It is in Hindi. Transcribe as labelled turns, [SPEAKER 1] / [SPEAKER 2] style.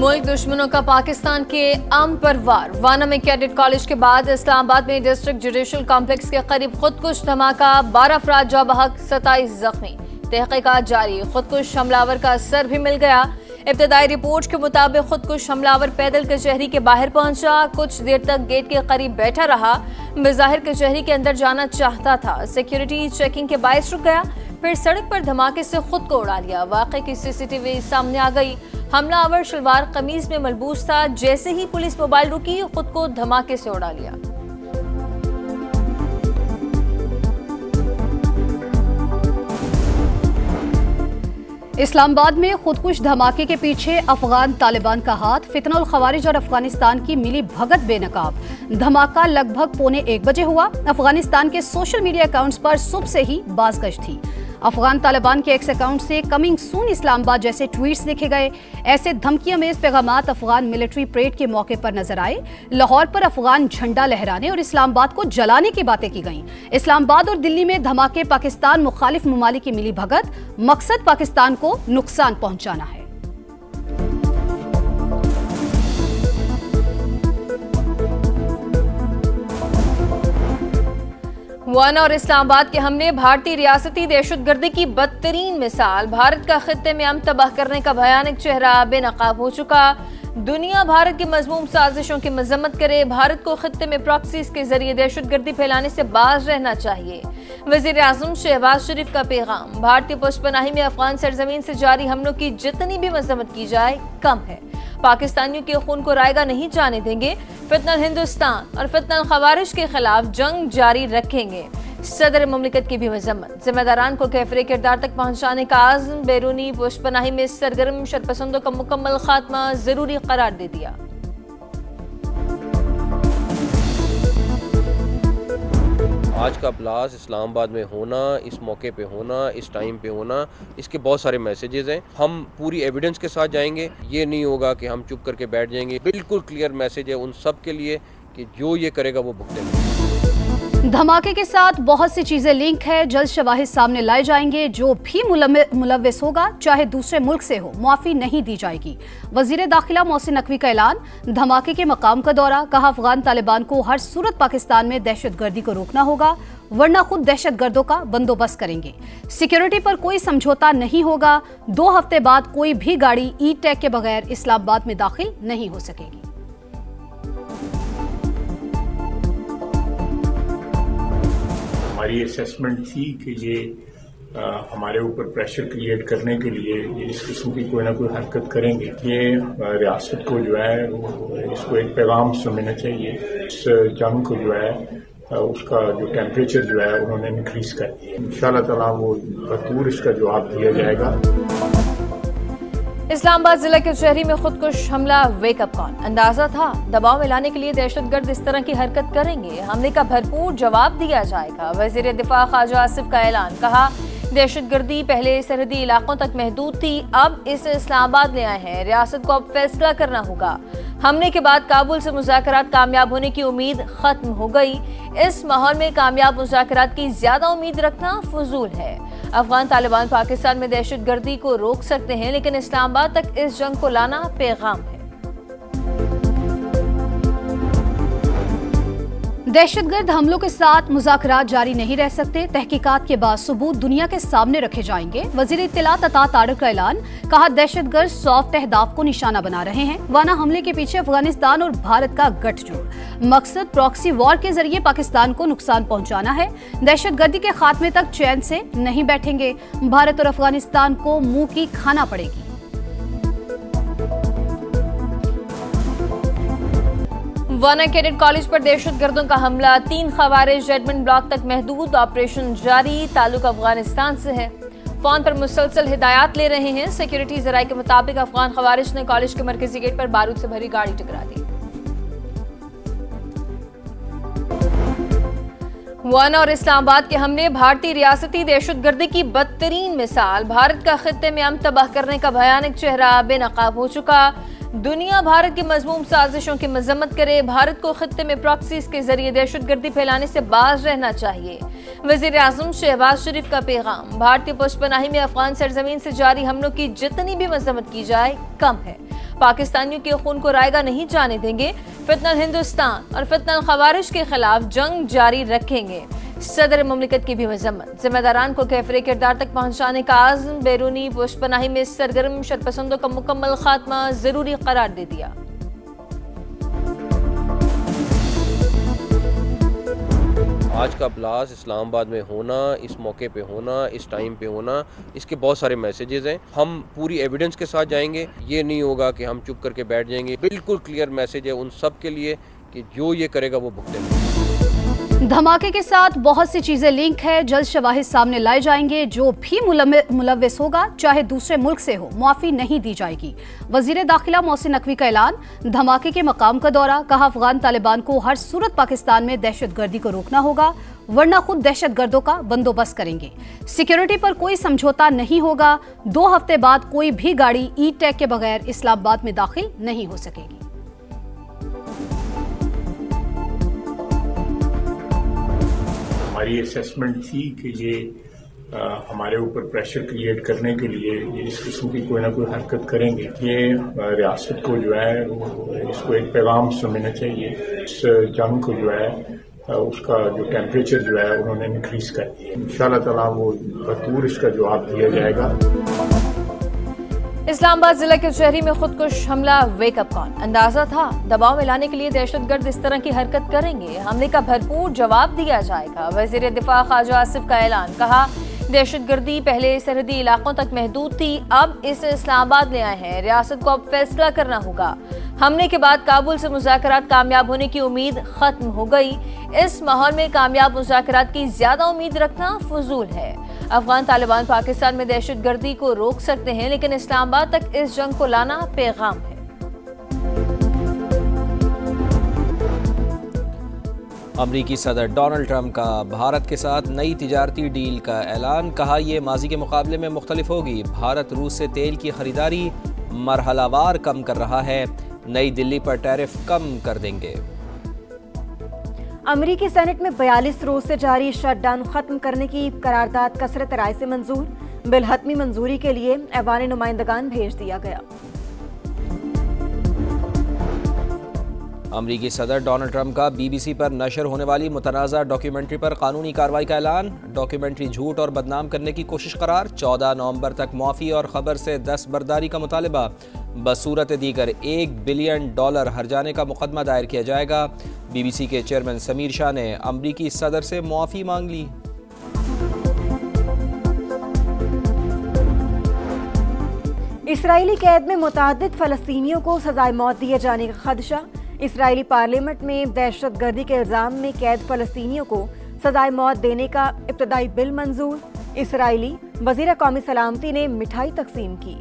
[SPEAKER 1] मुल्क दुश्मनों का पाकिस्तान के आम पर वार। वाना में कैडेट कॉलेज के बाद इस्लामाबाद में डिस्ट्रिक्ट जुडिशल कॉम्प्लेक्स के करीब खुदकुश धमाका, 12 अफराद जाँ बहक, 27 जख्मी। तहकीकात जारी, खुदकुश हमलावर का सर भी मिल गया। इब्तदाई रिपोर्ट के मुताबिक खुदकुश हमलावर पैदल कचहरी के बाहर पहुंचा, कुछ देर तक गेट के करीब बैठा रहा। बज़ाहिर कचहरी के अंदर जाना चाहता था, सिक्योरिटी चेकिंग के बायस रुक गया, फिर सड़क पर धमाके से खुद को उड़ा लिया। वाक़े की सीसीटीवी सामने आ गई। हमलावर शलवार कमीज में मलबूस था, जैसे ही पुलिस मोबाइल रुकी खुद को धमाके से उड़ा लिया।
[SPEAKER 2] इस्लामाबाद में खुदकुश धमाके के पीछे अफगान तालिबान का हाथ, फितनुल खवारिज और अफगानिस्तान की मिली भगत बेनकाब। धमाका लगभग 1:15 बजे हुआ। अफगानिस्तान के सोशल मीडिया अकाउंट्स पर सुबह से ही बाज़गश थी। अफगान तालिबान के एक्स अकाउंट से कमिंग सून इस्लामाबाद जैसे ट्वीट्स देखे गए। ऐसे धमकियां में पैगामात अफगान मिलिट्री परेड के मौके पर नजर आए। लाहौर पर अफगान झंडा लहराने और इस्लामाबाद को जलाने की बातें की गईं। इस्लामाबाद और दिल्ली में धमाके पाकिस्तान मुखालिफ ममालिक की मिली भगत, मकसद पाकिस्तान को नुकसान पहुंचाना है।
[SPEAKER 1] वाना और इस्लामाबाद के हमले भारतीय रियासती दहशतगर्दी की बदतरीन मिसाल। भारत का खित्ते में अमन तबाह करने का भयानक चेहरा बेनकाब हो चुका। दुनिया भारत की मजमूम साजिशों की मजम्मत करे। भारत को खित्ते में प्रॉक्सीज के जरिए दहशतगर्दी फैलाने से बाज रहना चाहिए। वजीर आजम शहबाज शरीफ का पैगाम, भारतीय पुष्पनाही में अफगान सरजमीन से जारी हमलों की जितनी भी मजम्मत की जाए कम है। पाकिस्तानियों के खून को रायगा नहीं जाने देंगे। फितनल हिंदुस्तान और फितनल खवारिज के खिलाफ जंग जारी रखेंगे। सदर मुमलिकत की भी मजम्मत, जिम्मेदारान को कैफरे किरदार तक पहुंचाने का आज़म। बैरूनी पुष्पनाही में सरगर्म शरपसंदों का मुकम्मल खात्मा जरूरी करार दे दिया।
[SPEAKER 3] आज का ब्लास्ट इस्लामाबाद में होना, इस मौके पे होना, इस टाइम पे होना, इसके बहुत सारे मैसेजेस हैं। हम पूरी एविडेंस के साथ जाएंगे। ये नहीं होगा कि हम चुप करके बैठ जाएंगे। बिल्कुल क्लियर मैसेज है उन सब के लिए कि जो ये करेगा वो भुगतेगा।
[SPEAKER 2] धमाके के साथ बहुत सी चीजें लिंक है। जल्द शवाहिद सामने लाए जाएंगे। जो भी मुलव्विस होगा, चाहे दूसरे मुल्क से हो, मुआफी नहीं दी जाएगी। वजीर दाखिला मोहसिन नकवी का ऐलान। धमाके के मकाम का दौरा, कहा अफगान तालिबान को हर सूरत पाकिस्तान में दहशतगर्दी को रोकना होगा, वरना खुद दहशतगर्दों का बंदोबस्त करेंगे। सिक्योरिटी पर कोई समझौता नहीं होगा। 2 हफ्ते बाद कोई भी गाड़ी ई टैग के बगैर इस्लामाबाद में दाखिल नहीं हो सकेगी।
[SPEAKER 4] हमारी असेसमेंट थी कि ये हमारे ऊपर प्रेशर क्रिएट करने के लिए ये इस किस्म की कोई ना कोई हरकत करेंगे। ये रियासत को जो है इसको एक पैगाम समझना चाहिए। इस जंग को जो है उसका जो टेम्परेचर जो है उन्होंने इंक्रीज कर दिया। इंशाअल्लाह ताला वो भरपूर इसका जवाब दिया जाएगा।
[SPEAKER 1] इस्लामाबाद जिला के शहरी में खुदकुश हमला, वेकअप कॉल। अंदाजा था दबाव में लाने के लिए दहशतगर्द इस तरह की हरकत करेंगे। हमले का भरपूर जवाब दिया जाएगा। वजीर दिफा ख्वाजा आसिफ का ऐलान, कहा दहशतगर्दी पहले सरहदी इलाकों तक महदूद थी, अब इसे इस्लामाबाद ले आए हैं। रियासत को अब फैसला करना होगा। हमले के बाद काबुल से मुज़ाकरात कामयाब होने की उम्मीद खत्म हो गई। इस माहौल में कामयाब मुज़ाकरात की ज्यादा उम्मीद रखना फजूल है। अफगान तालिबान पाकिस्तान में दहशतगर्दी को रोक सकते हैं, लेकिन इस्लामाबाद तक इस जंग को लाना पैगाम है।
[SPEAKER 2] दहशतगर्द हमलों के साथ मुज़ाकरात जारी नहीं रह सकते। तहकीकात के बाद सबूत दुनिया के सामने रखे जाएंगे। वजीर इत्तलात अता तारिक का ऐलान, कहा दहशतगर्द सॉफ्ट अहदाफ को निशाना बना रहे हैं। वाना हमले के पीछे अफगानिस्तान और भारत का गठजोड़, मकसद प्रॉक्सी वॉर के जरिए पाकिस्तान को नुकसान पहुंचाना है। दहशतगर्दी के खात्मे तक चैन से नहीं बैठेंगे। भारत और अफगानिस्तान को मुंह की खाना पड़ेगी।
[SPEAKER 1] वाना कैडेट कॉलेज पर दहशतगर्दों का हमला, 3 खवारिज एडमिन ब्लॉक तक महदूद, ऑपरेशन जारी। ताल्लुक अफगानिस्तान से है। फोन पर मुसलसल हिदायत ले रहे हैं। सिक्योरिटी जराये के मुताबिक अफगान खवारिज ने कॉलेज के मरकजी गेट पर बारूद से भरी गाड़ी टकरा दी। वाना और इस्लामाबाद के हमले, भारतीय रियासती दहशतगर्दी की बदतरीन मिसाल। भारत का खित्ते में अमन तबाह करने का भयानक चेहरा बेनकाब हो चुका। दुनिया भारत की मजमूम साजिशों की मजम्मत करे। भारत को खित्ते में प्रॉक्सीज के जरिए दहशतगर्दी फैलाने से बाज रहना चाहिए। वजीर आजम शहबाज शरीफ का पैगाम, भारतीय पुष्पनाही में अफगान सरजमीन से जारी हमलों की जितनी भी मजम्मत की जाए कम है। पाकिस्तानियों के खून को रायगा नहीं जाने देंगे, फितनल हिंदुस्तान और फितनल खवारिज के खिलाफ जंग जारी रखेंगे। सदर मुमलिकत की भी मजम्मत, जिम्मेदारान को कैफरे किरदार तक पहुंचाने का आज़म, बैरूनी पुष्पनाही में सरगर्म शरपसंदों का मुकम्मल खात्मा जरूरी करार दे दिया।
[SPEAKER 3] आज का ब्लास्ट इस्लामाबाद में होना, इस मौके पे होना, इस टाइम पे होना, इसके बहुत सारे मैसेजेस हैं। हम पूरी एविडेंस के साथ जाएंगे। ये नहीं होगा कि हम चुप करके बैठ जाएंगे। बिल्कुल क्लियर मैसेज है उन सब के लिए कि जो ये करेगा वो भुगतेगा।
[SPEAKER 2] धमाके के साथ बहुत सी चीजें लिंक है। जल्द शवाहिद सामने लाए जाएंगे। जो भी मुलव्विस होगा, चाहे दूसरे मुल्क से हो, माफी नहीं दी जाएगी। वजीर दाखिला मोहसिन नकवी का ऐलान। धमाके के मकाम का दौरा, कहा अफगान तालिबान को हर सूरत पाकिस्तान में दहशतगर्दी को रोकना होगा, वरना खुद दहशतगर्दों का बंदोबस्त करेंगे। सिक्योरिटी पर कोई समझौता नहीं होगा। 2 हफ्ते बाद कोई भी गाड़ी ई टैग के बगैर इस्लामाबाद में दाखिल नहीं हो सकेगी।
[SPEAKER 4] हमारी असेसमेंट थी कि ये हमारे ऊपर प्रेशर क्रिएट करने के लिए ये इस किस्म की कोई ना कोई हरकत करेंगे। ये रियासत को जो है इसको एक पैगाम समझना चाहिए। इस जंग को जो है उसका जो टेम्परेचर जो है उन्होंने इंक्रीज कर दिया। इंशाल्लाह ताला वो भरपूर इसका जवाब दिया जाएगा।
[SPEAKER 1] इस्लामाबाद जिला के शहरी में खुदकुश हमला, वेकअप कॉल। अंदाजा था दबाव में लाने के लिए दहशतगर्द इस तरह की हरकत करेंगे। हमले का भरपूर जवाब दिया जाएगा। वजीर दिफा ख्वाजा आसिफ का ऐलान, कहा दहशतगर्दी पहले सरहदी इलाकों तक महदूद थी, अब इसे इस्लामाबाद ले आए हैं। रियासत को अब फैसला करना होगा। हमले के बाद काबुल से मुज़ाकरात कामयाब होने की उम्मीद खत्म हो गई। इस माहौल में कामयाब मुज़ाकरात की ज्यादा उम्मीद रखना फजूल है। अफगान तालिबान पाकिस्तान में दहशतगर्दी को रोक सकते हैं, लेकिन इस्लामाबाद तक इस जंग को लाना पैगाम है।
[SPEAKER 5] अमरीकी सदर डोनाल्ड ट्रंप का भारत के साथ नई तिजारती डील का ऐलान, कहा यह माजी के मुकाबले में मुख्तलिफ होगी। भारत रूस से तेल की खरीदारी मरहलावार कम कर रहा है, नई दिल्ली पर टैरिफ कम कर देंगे।
[SPEAKER 6] अमरीकी सेनेट में 42 रोज से जारी शटडाउन खत्म करने की करारदाद कसरत राय से मंजूर। बिल हतमी मंजूरी के लिए ऐवान नुमाइंदगान भेज दिया गया।
[SPEAKER 5] अमरीकी सदर डोनाल्ड ट्रंप का बीबीसी पर नशर होने वाली मुतनाज़ा डॉक्यूमेंट्री पर कानूनी कार्रवाई का ऐलान। डॉक्यूमेंट्री झूठ और बदनाम करने की कोशिश करार। 14 नवंबर तक मुआफ़ी और खबर से दस्तबरदारी का मुतालबा। बसूरत दीगर $1 बिलियन हर्जाने का मुकदमा दायर किया जाएगा। बीबीसी के चेयरमैन समीर शाह ने अमरीकी सदर से मुआफ़ी मांग ली।
[SPEAKER 6] इसराइली कैद में मुतादिद फ़लस्तीनियों को सजाए मौत दिए जाने का खदशा। इसराइली पार्लियामेंट में दहशतगर्दी के इल्ज़ाम में कैद फ़लस्तीनियों को सजाए मौत देने का इब्तदाई बिल मंजूर। इसराइली वज़ीर कौमी सलामती ने मिठाई तकसीम की।